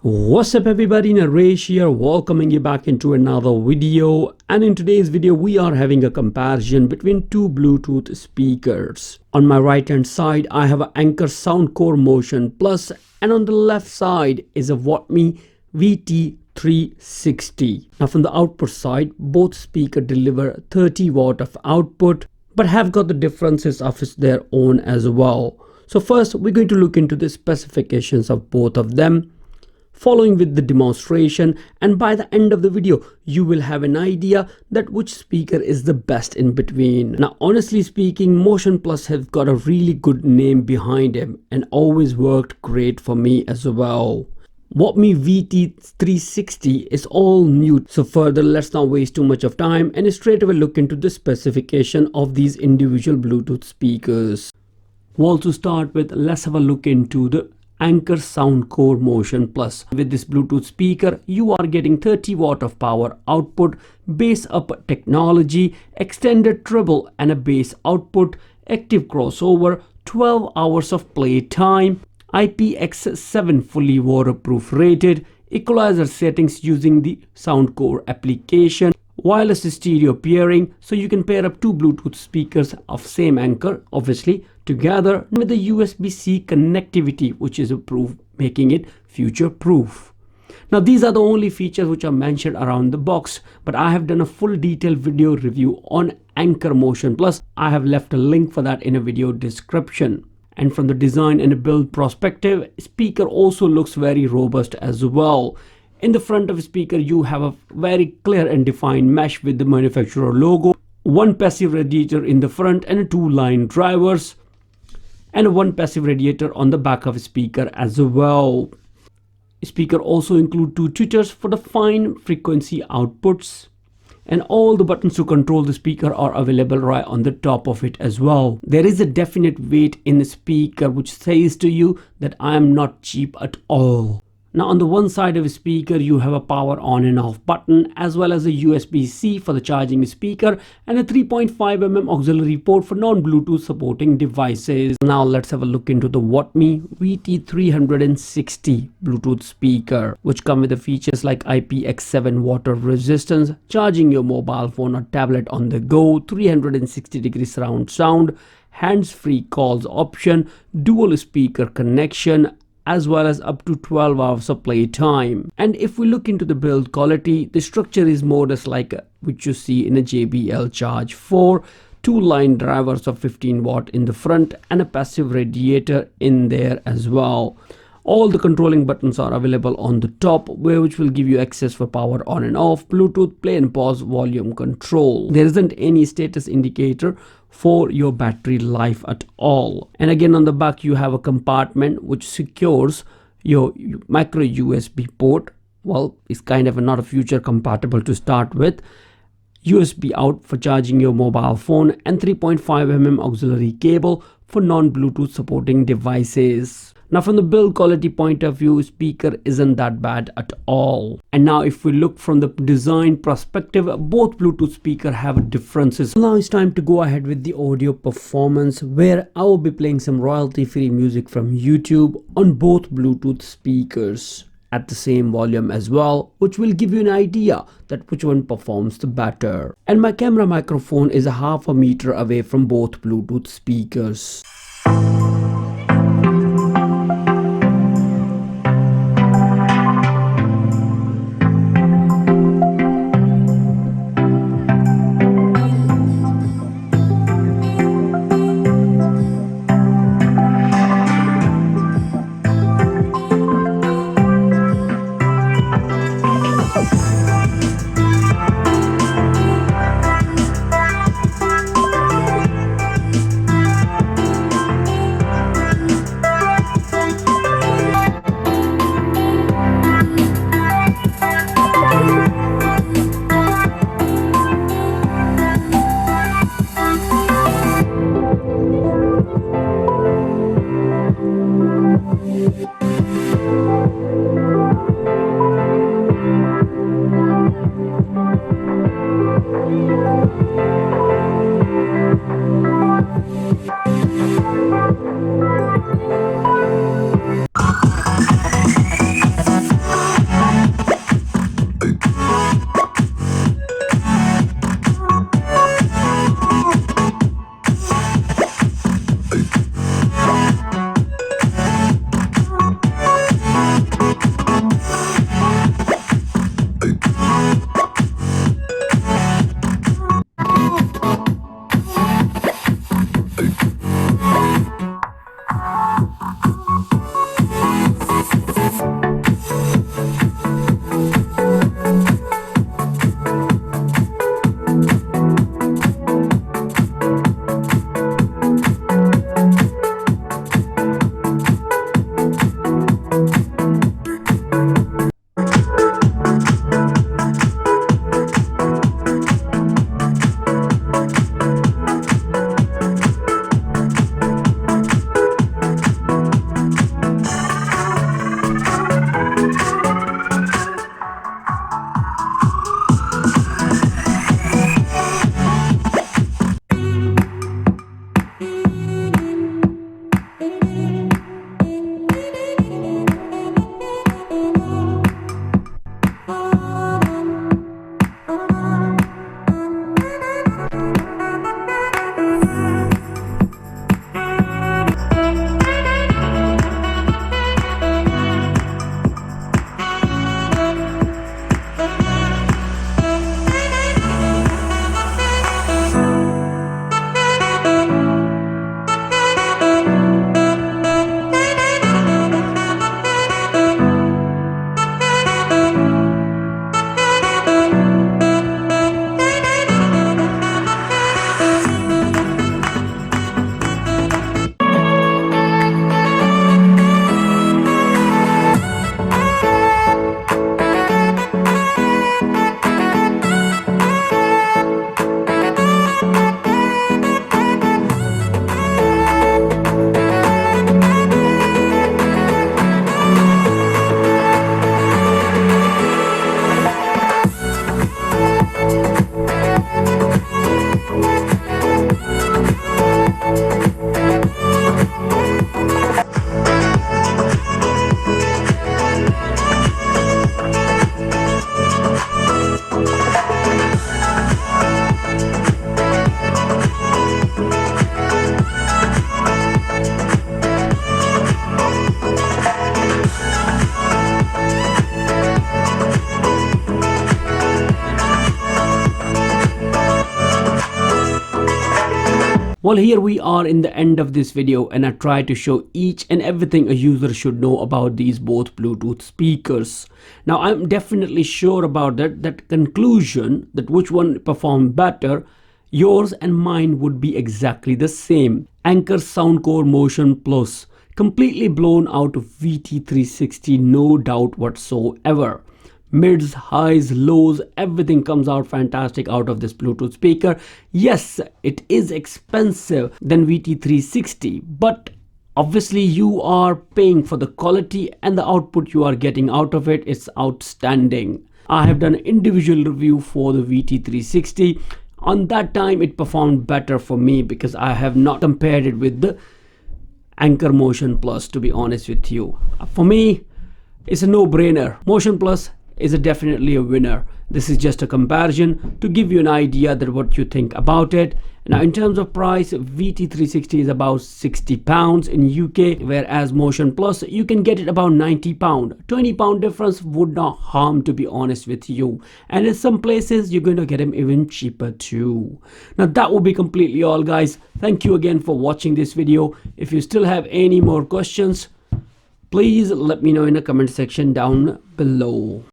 What's up everybody, Naresh here, welcoming you back into another video. And in today's video we are having a comparison between two Bluetooth speakers. On my right hand side I have an Anker Soundcore Motion Plus, and on the left side is a Votomy VT360. Now from the output side, both speakers deliver 30 watt of output, but have got the differences of their own as well. So first we're going to look into the specifications of both of them, following with the demonstration, and by the end of the video you will have an idea that which speaker is the best in between. Now honestly speaking, Motion Plus has got a really good name behind him and always worked great for me as well. Votomy VT360 is all new, so further let's not waste too much of time and straight away look into the specification of these individual Bluetooth speakers. Well, to start with, let's have a look into the Anker Soundcore Motion Plus. With this Bluetooth speaker you are getting 30 watt of power output, bass up technology, extended treble and a bass output, active crossover, 12 hours of play time, IPX7 fully waterproof rated, equalizer settings using the Soundcore application, wireless stereo pairing, so you can pair up two Bluetooth speakers of same Anker obviously together with the USB-C connectivity, which is approved, making it future proof. Now these are the only features which are mentioned around the box, but I have done a full detailed video review on Anker Motion Plus. I have left a link for that in a video description. And from the design and build perspective, speaker also looks very robust as well. In the front of the speaker you have a very clear and defined mesh with the manufacturer logo, one passive radiator in the front and two line drivers, and one passive radiator on the back of the speaker as well. Speaker also include two tweeters for the fine frequency outputs, and all the buttons to control the speaker are available right on the top of it as well. There is a definite weight in the speaker which says to you that I am not cheap at all. Now on the one side of the speaker you have a power on and off button, as well as a USB-C for the charging speaker and a 3.5mm auxiliary port for non-Bluetooth supporting devices. Now let's have a look into the Votomy VT360 Bluetooth speaker, which come with the features like IPX7 water resistance, charging your mobile phone or tablet on the go, 360-degree surround sound, hands-free calls option, dual speaker connection, as well as up to 12 hours of play time. And if we look into the build quality, the structure is more or less like which you see in a JBL Charge 4, two line drivers of 15 watt in the front and a passive radiator in there as well. All the controlling buttons are available on the top, which will give you access for power on and off, Bluetooth, play and pause, volume control. There isn't any status indicator for your battery life at all. And again on the back you have a compartment which secures your micro USB port. Well, it's kind of not a future compatible to start with. USB out for charging your mobile phone and 3.5mm auxiliary cable for non-Bluetooth supporting devices. Now from the build quality point of view, speaker isn't that bad at all. And now if we look from the design perspective, both Bluetooth speakers have differences. Now it's time to go ahead with the audio performance, where I will be playing some royalty free music from YouTube on both Bluetooth speakers at the same volume as well, which will give you an idea that which one performs the better. And my camera microphone is a half a meter away from both Bluetooth speakers. Well, here we are in the end of this video, and I try to show each and everything a user should know about these both Bluetooth speakers. Now, I'm definitely sure about that conclusion, that which one performed better, yours and mine would be exactly the same. Anker Soundcore Motion Plus, completely blown out of VT360, no doubt whatsoever. Mids, highs, lows, everything comes out fantastic out of this Bluetooth speaker. Yes, it is expensive than VT360, but obviously you are paying for the quality, and the output you are getting out of it is outstanding. I have done an individual review for the VT360. On that time it performed better for me because I have not compared it with the Anker Motion Plus, to be honest with you. For me, it's a no-brainer. Motion Plus is definitely a winner. This is just a comparison to give you an idea that what you think about it. Now, in terms of price, VT360 is about £60 in UK, whereas Motion Plus you can get it about £90. £20 difference would not harm, to be honest with you, and in some places you're going to get them even cheaper too. Now, that will be completely all, guys. Thank you again for watching this video. If you still have any more questions, please let me know in the comment section down below.